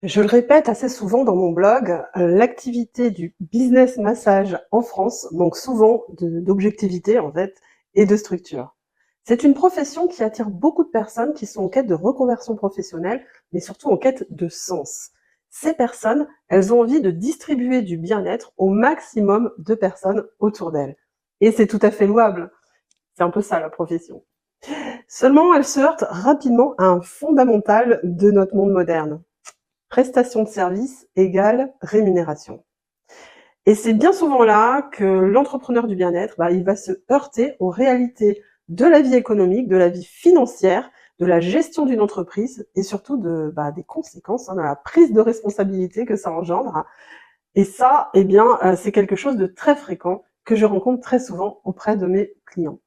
Je le répète assez souvent dans mon blog, l'activité du business massage en France manque souvent d'objectivité en fait et de structure. C'est une profession qui attire beaucoup de personnes qui sont en quête de reconversion professionnelle, mais surtout en quête de sens. Ces personnes, elles ont envie de distribuer du bien-être au maximum de personnes autour d'elles. Et c'est tout à fait louable. C'est un peu ça la profession. Seulement, elles se heurtent rapidement à un fondamental de notre monde moderne. Prestation de service égale rémunération. Et c'est bien souvent là que l'entrepreneur du bien-être, il va se heurter aux réalités de la vie économique, de la vie financière, de la gestion d'une entreprise et surtout des conséquences, de la prise de responsabilité que ça engendre. Et ça, c'est quelque chose de très fréquent que je rencontre très souvent auprès de mes clients.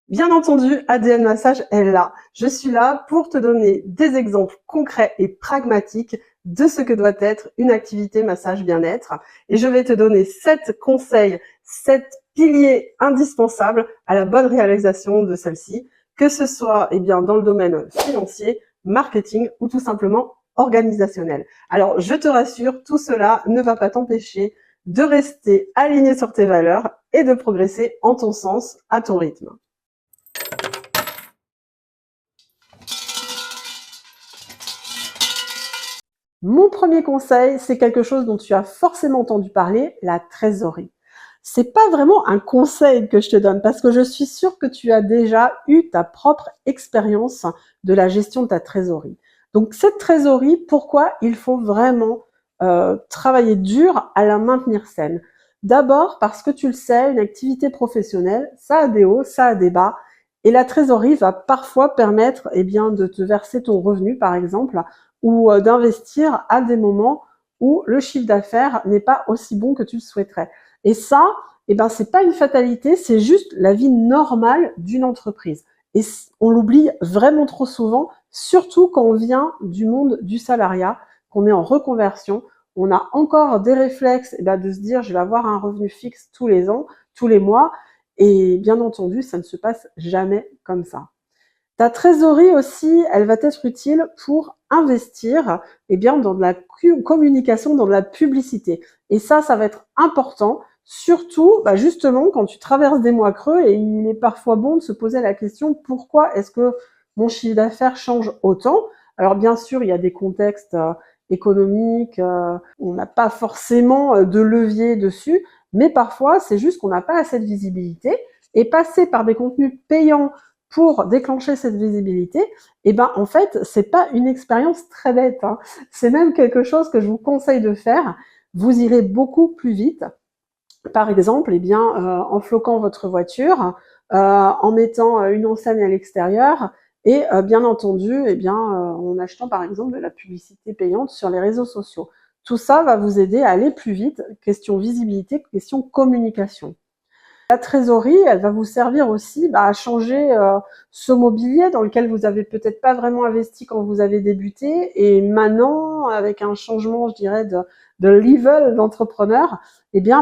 Bien entendu, ADN Massage est là. Je suis là pour te donner des exemples concrets et pragmatiques de ce que doit être une activité massage bien-être. Et je vais te donner 7 conseils, 7 piliers indispensables à la bonne réalisation de celle-ci, que ce soit dans le domaine financier, marketing ou tout simplement organisationnel. Alors, je te rassure, tout cela ne va pas t'empêcher de rester aligné sur tes valeurs et de progresser en ton sens, à ton rythme. Mon premier conseil, c'est quelque chose dont tu as forcément entendu parler, la trésorerie. C'est pas vraiment un conseil que je te donne parce que je suis sûre que tu as déjà eu ta propre expérience de la gestion de ta trésorerie. Donc cette trésorerie, pourquoi il faut vraiment travailler dur à la maintenir saine? D'abord parce que tu le sais, une activité professionnelle, ça a des hauts, ça a des bas. Et la trésorerie va parfois permettre de te verser ton revenu, par exemple, ou d'investir à des moments où le chiffre d'affaires n'est pas aussi bon que tu le souhaiterais. Et ça, c'est pas une fatalité, c'est juste la vie normale d'une entreprise. Et on l'oublie vraiment trop souvent, surtout quand on vient du monde du salariat, qu'on est en reconversion. On a encore des réflexes de se dire je vais avoir un revenu fixe tous les ans, tous les mois. Et bien entendu, ça ne se passe jamais comme ça. Ta trésorerie aussi, elle va être utile pour investir dans de la communication, dans de la publicité. Et ça va être important, surtout justement quand tu traverses des mois creux et il est parfois bon de se poser la question pourquoi est-ce que mon chiffre d'affaires change autant? Alors bien sûr, il y a des contextes économiques, on n'a pas forcément de levier dessus, mais parfois c'est juste qu'on n'a pas assez de visibilité et passer par des contenus payants pour déclencher cette visibilité, en fait, c'est pas une expérience très bête, hein. C'est même quelque chose que je vous conseille de faire. Vous irez beaucoup plus vite. Par exemple, en floquant votre voiture, en mettant une enseigne à l'extérieur et bien entendu, en achetant par exemple de la publicité payante sur les réseaux sociaux. Tout ça va vous aider à aller plus vite. Question visibilité, question communication. La trésorerie, elle va vous servir aussi à changer ce mobilier dans lequel vous avez peut-être pas vraiment investi quand vous avez débuté. Et maintenant, avec un changement, je dirais, de level d'entrepreneur,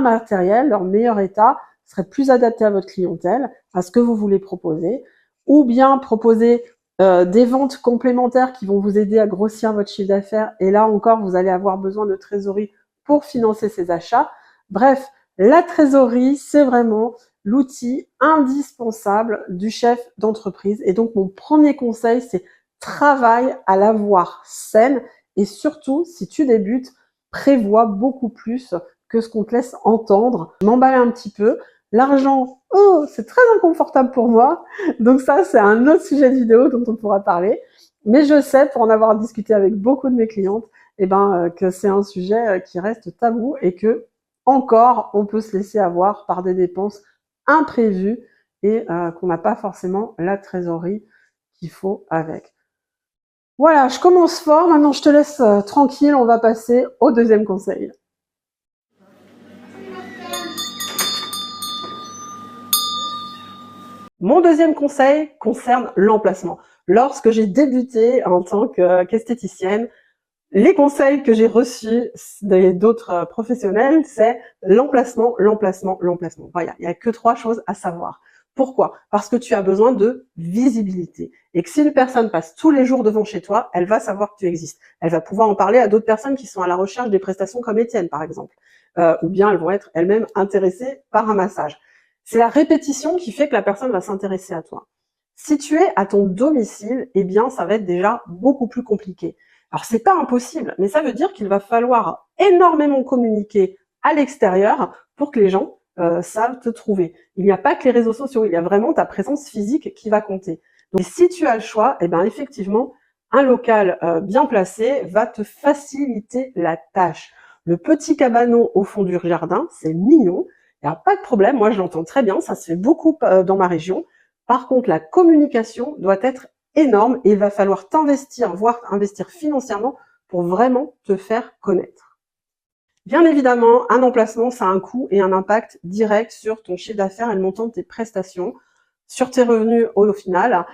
matériel, leur meilleur état serait plus adapté à votre clientèle, à ce que vous voulez proposer, ou bien proposer des ventes complémentaires qui vont vous aider à grossir votre chiffre d'affaires. Et là encore, vous allez avoir besoin de trésorerie pour financer ces achats. Bref, la trésorerie, c'est vraiment l'outil indispensable du chef d'entreprise. Et donc, mon premier conseil, c'est travaille à l'avoir saine et surtout, si tu débutes, prévois beaucoup plus que ce qu'on te laisse entendre. Je m'emballe un petit peu. L'argent, oh, c'est très inconfortable pour moi. Donc ça, c'est un autre sujet de vidéo dont on pourra parler. Mais je sais, pour en avoir discuté avec beaucoup de mes clientes, que c'est un sujet qui reste tabou et que encore, on peut se laisser avoir par des dépenses imprévues et qu'on n'a pas forcément la trésorerie qu'il faut avec. Voilà, je commence fort. Maintenant, je te laisse tranquille. On va passer au deuxième conseil. Mon deuxième conseil concerne l'emplacement. Lorsque j'ai débuté en tant qu'esthéticienne, les conseils que j'ai reçus d'autres professionnels, c'est l'emplacement, l'emplacement, l'emplacement. Voilà, il n'y a que 3 choses à savoir. Pourquoi? Parce que tu as besoin de visibilité. Et que si une personne passe tous les jours devant chez toi, elle va savoir que tu existes. Elle va pouvoir en parler à d'autres personnes qui sont à la recherche des prestations comme Étienne, par exemple. Ou bien elles vont être elles-mêmes intéressées par un massage. C'est la répétition qui fait que la personne va s'intéresser à toi. Si tu es à ton domicile, eh bien, ça va être déjà beaucoup plus compliqué. Alors, c'est pas impossible, mais ça veut dire qu'il va falloir énormément communiquer à l'extérieur pour que les gens savent te trouver. Il n'y a pas que les réseaux sociaux, il y a vraiment ta présence physique qui va compter. Donc, si tu as le choix, eh ben, effectivement, un local bien placé va te faciliter la tâche. Le petit cabanon au fond du jardin, c'est mignon, il n'y a pas de problème, moi je l'entends très bien, ça se fait beaucoup dans ma région. Par contre, la communication doit être énorme et il va falloir t'investir, voire investir financièrement pour vraiment te faire connaître. Bien évidemment, un emplacement, ça a un coût et un impact direct sur ton chiffre d'affaires et le montant de tes prestations, sur tes revenus au final.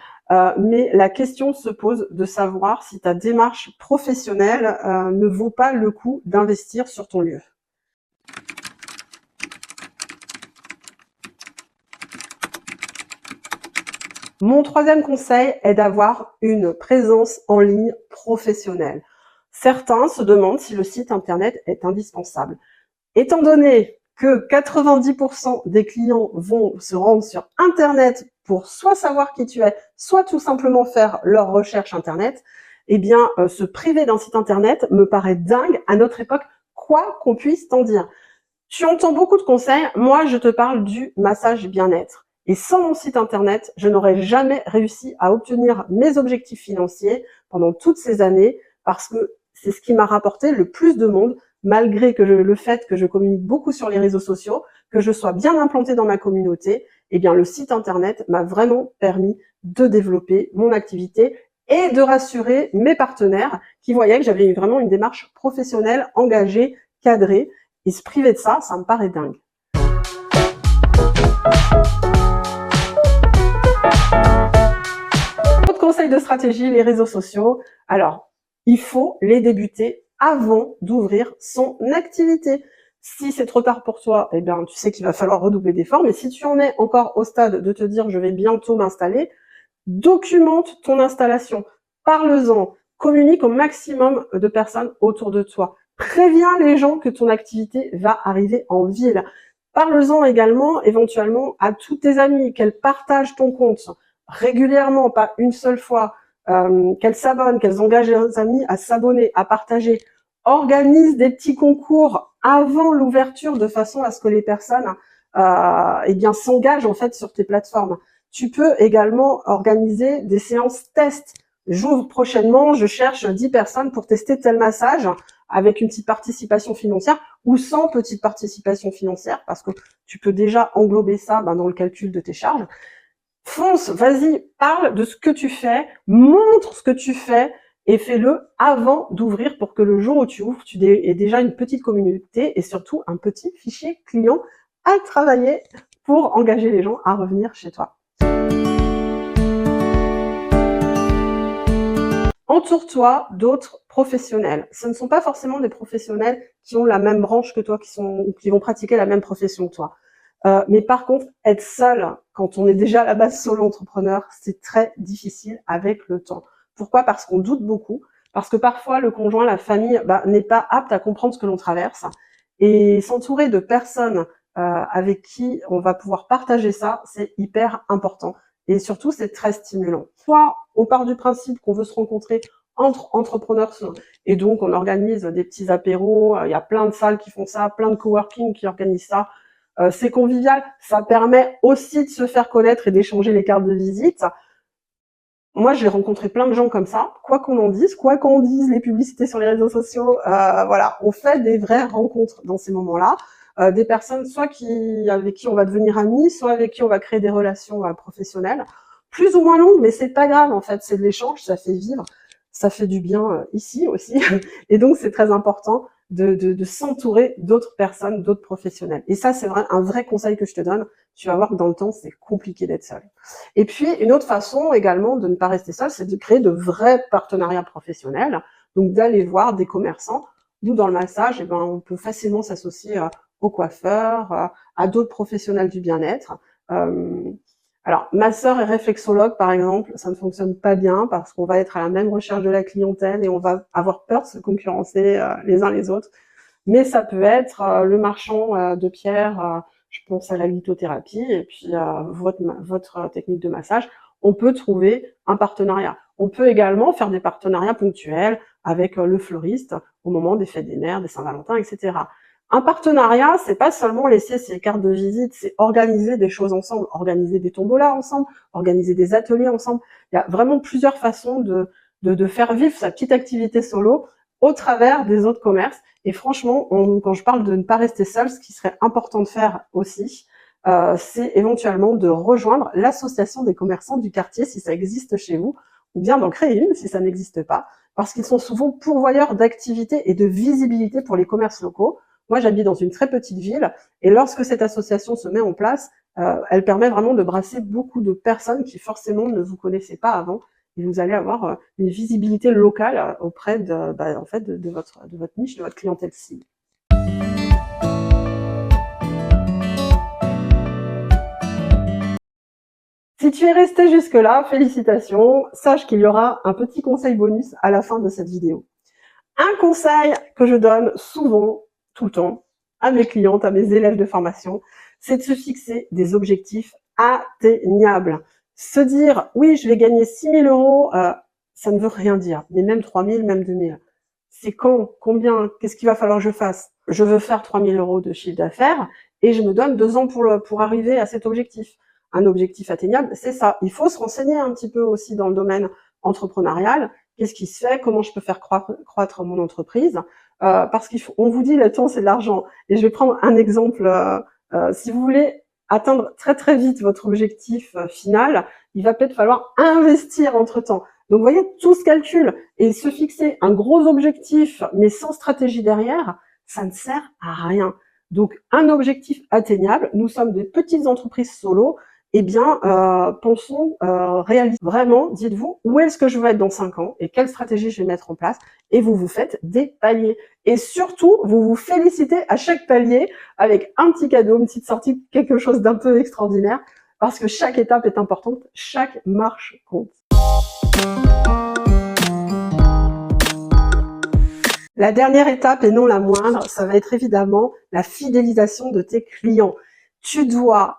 Mais la question se pose de savoir si ta démarche professionnelle ne vaut pas le coup d'investir sur ton lieu. Mon troisième conseil est d'avoir une présence en ligne professionnelle. Certains se demandent si le site internet est indispensable. Étant donné que 90% des clients vont se rendre sur internet pour soit savoir qui tu es, soit tout simplement faire leur recherche internet, eh bien, se priver d'un site internet me paraît dingue à notre époque, quoi qu'on puisse t'en dire. Tu entends beaucoup de conseils, moi je te parle du massage bien-être. Et sans mon site internet, je n'aurais jamais réussi à obtenir mes objectifs financiers pendant toutes ces années parce que c'est ce qui m'a rapporté le plus de monde, malgré que le fait que je communique beaucoup sur les réseaux sociaux, que je sois bien implantée dans ma communauté, eh bien le site internet m'a vraiment permis de développer mon activité et de rassurer mes partenaires qui voyaient que j'avais vraiment une démarche professionnelle, engagée, cadrée. Et se priver de ça, ça me paraît dingue. Autre conseil de stratégie, les réseaux sociaux. Alors, il faut les débuter avant d'ouvrir son activité. Si c'est trop tard pour toi, eh bien, tu sais qu'il va falloir redoubler d'efforts. Mais si tu en es encore au stade de te dire je vais bientôt m'installer, documente ton installation. Parle-en. Communique au maximum de personnes autour de toi. Préviens les gens que ton activité va arriver en ville. Parle-en également éventuellement à tous tes amis, qu'elles partagent ton compte régulièrement, pas une seule fois, qu'elles s'abonnent, qu'elles engagent leurs amis à s'abonner, à partager. Organise des petits concours avant l'ouverture de façon à ce que les personnes eh bien s'engagent en fait sur tes plateformes. Tu peux également organiser des séances tests. J'ouvre prochainement, je cherche 10 personnes pour tester tel massage avec une petite participation financière ou sans petite participation financière parce que tu peux déjà englober ça dans le calcul de tes charges. Fonce, vas-y, parle de ce que tu fais, montre ce que tu fais et fais-le avant d'ouvrir pour que le jour où tu ouvres, tu aies déjà une petite communauté et surtout un petit fichier client à travailler pour engager les gens à revenir chez toi. Entoure-toi d'autres professionnels. Ce ne sont pas forcément des professionnels qui ont la même branche que toi, qui vont pratiquer la même profession que toi. Mais par contre, être seul quand on est déjà à la base solo entrepreneur, c'est très difficile avec le temps. Pourquoi? Parce qu'on doute beaucoup, parce que parfois le conjoint, la famille n'est pas apte à comprendre ce que l'on traverse. Et s'entourer de personnes avec qui on va pouvoir partager ça, c'est hyper important. Et surtout, c'est très stimulant. Soit on part du principe qu'on veut se rencontrer entre entrepreneurs et donc on organise des petits apéros, il y a plein de salles qui font ça, plein de coworking qui organisent ça. C'est convivial, ça permet aussi de se faire connaître et d'échanger les cartes de visite. Moi, j'ai rencontré plein de gens comme ça, quoi qu'on en dise, quoi qu'on dise les publicités sur les réseaux sociaux, voilà, on fait des vraies rencontres dans ces moments-là. Des personnes soit avec qui on va devenir amis, soit avec qui on va créer des relations professionnelles, plus ou moins longues, mais c'est pas grave en fait, c'est de l'échange, ça fait vivre, ça fait du bien ici aussi, et donc c'est très important de s'entourer d'autres personnes, d'autres professionnels. Et ça, c'est un vrai conseil que je te donne. Tu vas voir que dans le temps, c'est compliqué d'être seul. Et puis, une autre façon également de ne pas rester seul, c'est de créer de vrais partenariats professionnels. Donc, d'aller voir des commerçants. Nous, dans le massage, on peut facilement s'associer aux coiffeurs, à d'autres professionnels du bien-être. Alors, masseur et réflexologue, par exemple, ça ne fonctionne pas bien parce qu'on va être à la même recherche de la clientèle et on va avoir peur de se concurrencer les uns les autres. Mais ça peut être le marchand de pierre, je pense à la lithothérapie, et puis votre technique de massage. On peut trouver un partenariat. On peut également faire des partenariats ponctuels avec le fleuriste au moment des fêtes des mères, des Saint-Valentin, etc. Un partenariat, c'est pas seulement laisser ses cartes de visite, c'est organiser des choses ensemble, organiser des tombolas ensemble, organiser des ateliers ensemble. Il y a vraiment plusieurs façons de faire vivre sa petite activité solo au travers des autres commerces. Et franchement, quand je parle de ne pas rester seul, ce qui serait important de faire aussi, c'est éventuellement de rejoindre l'association des commerçants du quartier si ça existe chez vous, ou bien d'en créer une si ça n'existe pas, parce qu'ils sont souvent pourvoyeurs d'activités et de visibilité pour les commerces locaux. Moi, j'habite dans une très petite ville, et lorsque cette association se met en place, elle permet vraiment de brasser beaucoup de personnes qui forcément ne vous connaissaient pas avant, et vous allez avoir une visibilité locale auprès en fait, de votre niche, de votre clientèle cible. Si tu es resté jusque-là, félicitations, sache qu'il y aura un petit conseil bonus à la fin de cette vidéo. Un conseil que je donne souvent, tout le temps, à mes clientes, à mes élèves de formation, c'est de se fixer des objectifs atteignables. Se dire, oui, je vais gagner 6 000 euros, ça ne veut rien dire, mais même 3 000, même 2 000. C'est quand, combien, qu'est-ce qu'il va falloir que je fasse? Je veux faire 3 000 euros de chiffre d'affaires et je me donne 2 ans pour arriver à cet objectif. Un objectif atteignable, c'est ça. Il faut se renseigner un petit peu aussi dans le domaine entrepreneurial. Qu'est-ce qui se fait? Comment je peux faire croître mon entreprise? Parce qu'on vous dit le temps c'est de l'argent. Et je vais prendre un exemple. Si vous voulez atteindre très très vite votre objectif final, il va peut-être falloir investir entre-temps. Donc vous voyez, tout se calcule. Et se fixer un gros objectif, mais sans stratégie derrière, ça ne sert à rien. Donc un objectif atteignable, nous sommes des petites entreprises solo, eh bien, pensons, réalisez vraiment, dites-vous, où est-ce que je veux être dans 5 ans et quelle stratégie je vais mettre en place, et vous vous faites des paliers. Et surtout, vous vous félicitez à chaque palier avec un petit cadeau, une petite sortie, quelque chose d'un peu extraordinaire, parce que chaque étape est importante, chaque marche compte. La dernière étape, et non la moindre, ça va être évidemment la fidélisation de tes clients. Tu dois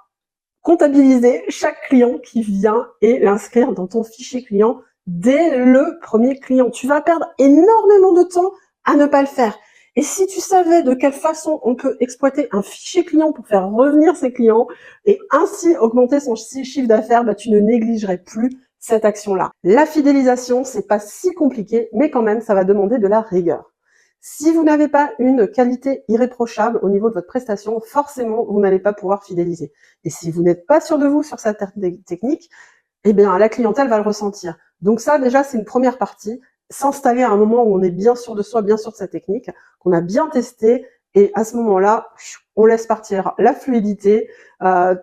comptabiliser chaque client qui vient et l'inscrire dans ton fichier client dès le premier client. Tu vas perdre énormément de temps à ne pas le faire. Et si tu savais de quelle façon on peut exploiter un fichier client pour faire revenir ses clients et ainsi augmenter son chiffre d'affaires, tu ne négligerais plus cette action-là. La fidélisation, c'est pas si compliqué, mais quand même, ça va demander de la rigueur. Si vous n'avez pas une qualité irréprochable au niveau de votre prestation, forcément, vous n'allez pas pouvoir fidéliser. Et si vous n'êtes pas sûr de vous sur cette technique, eh bien, la clientèle va le ressentir. Donc ça, déjà, c'est une première partie. S'installer à un moment où on est bien sûr de soi, bien sûr de sa technique, qu'on a bien testé, et à ce moment-là, on laisse partir la fluidité,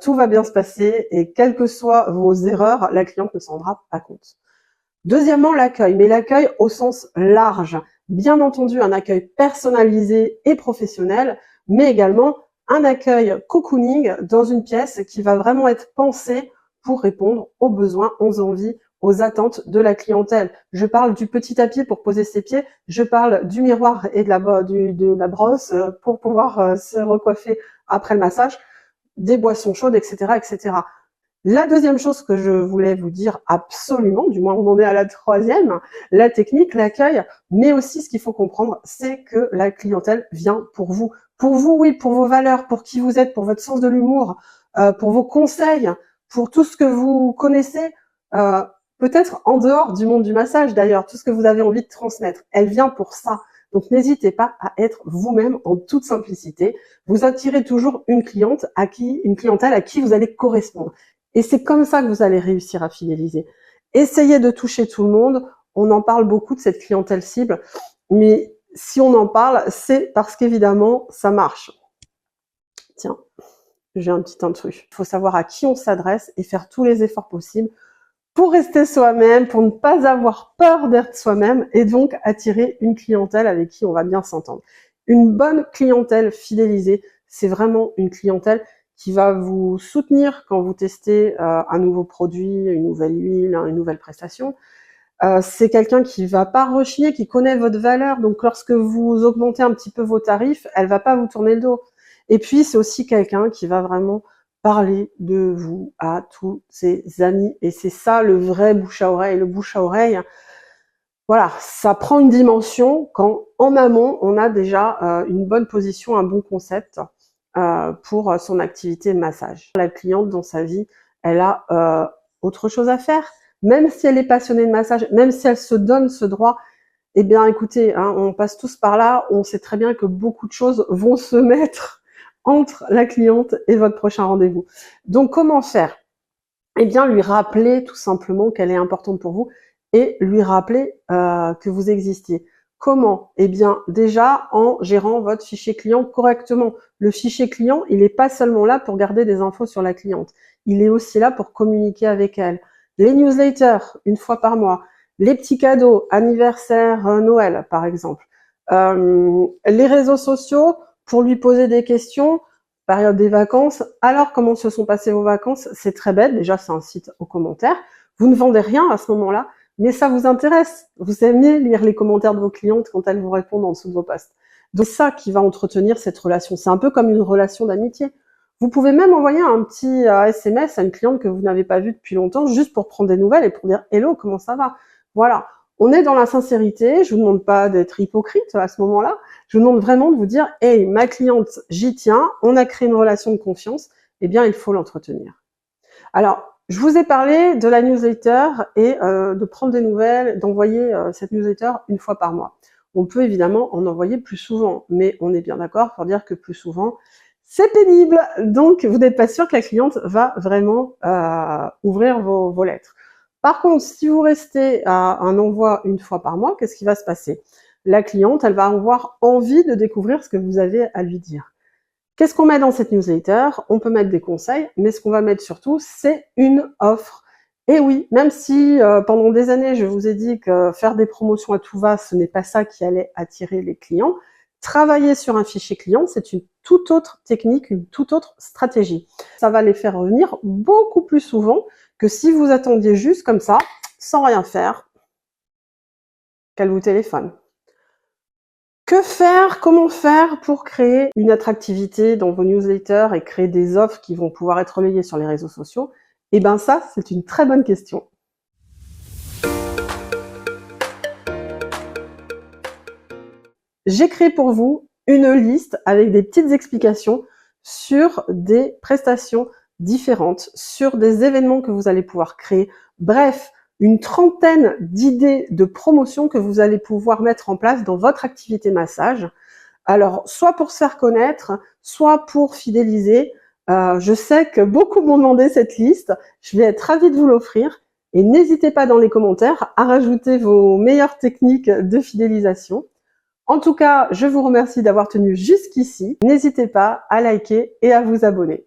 tout va bien se passer, et quelles que soient vos erreurs, la cliente ne s'en rendra pas compte. Deuxièmement, l'accueil, mais l'accueil au sens large. Bien entendu, un accueil personnalisé et professionnel, mais également un accueil cocooning dans une pièce qui va vraiment être pensée pour répondre aux besoins, aux envies, aux attentes de la clientèle. Je parle du petit tapis pour poser ses pieds, je parle du miroir et de la brosse pour pouvoir se recoiffer après le massage, des boissons chaudes, etc., etc. La deuxième chose que je voulais vous dire absolument, du moins on en est à la troisième, la technique, l'accueil, mais aussi ce qu'il faut comprendre, c'est que la clientèle vient pour vous. Pour vous, oui, pour vos valeurs, pour qui vous êtes, pour votre sens de l'humour, pour vos conseils, pour tout ce que vous connaissez, peut-être en dehors du monde du massage d'ailleurs, tout ce que vous avez envie de transmettre. Elle vient pour ça. Donc n'hésitez pas à être vous-même en toute simplicité. Vous attirez toujours une clientèle à qui vous allez correspondre. Et c'est comme ça que vous allez réussir à fidéliser. Essayez de toucher tout le monde. On en parle beaucoup de cette clientèle cible, mais si on en parle, c'est parce qu'évidemment, ça marche. Tiens, j'ai un petit intrus. Il faut savoir à qui on s'adresse et faire tous les efforts possibles pour rester soi-même, pour ne pas avoir peur d'être soi-même et donc attirer une clientèle avec qui on va bien s'entendre. Une bonne clientèle fidélisée, c'est vraiment une clientèle qui va vous soutenir quand vous testez un nouveau produit, une nouvelle huile, une nouvelle prestation. C'est quelqu'un qui va pas rechigner, qui connaît votre valeur. Donc, lorsque vous augmentez un petit peu vos tarifs, elle va pas vous tourner le dos. Et puis, c'est aussi quelqu'un qui va vraiment parler de vous à tous ses amis. Et c'est ça le vrai bouche à oreille. Le bouche à oreille, voilà, ça prend une dimension quand en amont, on a déjà une bonne position, un bon concept pour son activité massage. La cliente, dans sa vie, elle a autre chose à faire. Même si elle est passionnée de massage, même si elle se donne ce droit, eh bien, écoutez, hein, on passe tous par là, on sait très bien que beaucoup de choses vont se mettre entre la cliente et votre prochain rendez-vous. Donc, comment faire? Eh bien, lui rappeler tout simplement qu'elle est importante pour vous et lui rappeler que vous existiez. Comment? Eh bien, déjà en gérant votre fichier client correctement. Le fichier client, il n'est pas seulement là pour garder des infos sur la cliente, il est aussi là pour communiquer avec elle. Les newsletters, une fois par mois, les petits cadeaux, anniversaire, Noël par exemple, les réseaux sociaux pour lui poser des questions, période des vacances. Alors, comment se sont passées vos vacances? C'est très bête, déjà c'est un site aux commentaires. Vous ne vendez rien à ce moment-là, mais ça vous intéresse. Vous aimez lire les commentaires de vos clientes quand elles vous répondent en dessous de vos posts. Donc c'est ça qui va entretenir cette relation. C'est un peu comme une relation d'amitié. Vous pouvez même envoyer un petit SMS à une cliente que vous n'avez pas vue depuis longtemps, juste pour prendre des nouvelles et pour dire « Hello, comment ça va ?» Voilà, on est dans la sincérité, je vous demande pas d'être hypocrite à ce moment-là, je vous demande vraiment de vous dire « Hey, ma cliente, j'y tiens, on a créé une relation de confiance, eh bien il faut l'entretenir. » Alors, je vous ai parlé de la newsletter et de prendre des nouvelles, d'envoyer cette newsletter une fois par mois. On peut évidemment en envoyer plus souvent, mais on est bien d'accord pour dire que plus souvent, c'est pénible. Donc, vous n'êtes pas sûr que la cliente va vraiment ouvrir vos lettres. Par contre, si vous restez à un envoi une fois par mois, qu'est-ce qui va se passer? La cliente, elle va avoir envie de découvrir ce que vous avez à lui dire. Qu'est-ce qu'on met dans cette newsletter? On peut mettre des conseils, mais ce qu'on va mettre surtout, c'est une offre. Et oui, même si pendant des années, je vous ai dit que faire des promotions à tout va, ce n'est pas ça qui allait attirer les clients, travailler sur un fichier client, c'est une toute autre technique, une toute autre stratégie. Ça va les faire revenir beaucoup plus souvent que si vous attendiez juste comme ça, sans rien faire, qu'elle vous téléphone. Que faire? Comment faire pour créer une attractivité dans vos newsletters et créer des offres qui vont pouvoir être relayées sur les réseaux sociaux? Eh bien ça, c'est une très bonne question. J'ai créé pour vous une liste avec des petites explications sur des prestations différentes, sur des événements que vous allez pouvoir créer. Bref, une trentaine d'idées de promotion que vous allez pouvoir mettre en place dans votre activité massage. Alors, soit pour se faire connaître, soit pour fidéliser. Je sais que beaucoup m'ont demandé cette liste. Je vais être ravie de vous l'offrir. Et n'hésitez pas dans les commentaires à rajouter vos meilleures techniques de fidélisation. En tout cas, je vous remercie d'avoir tenu jusqu'ici. N'hésitez pas à liker et à vous abonner.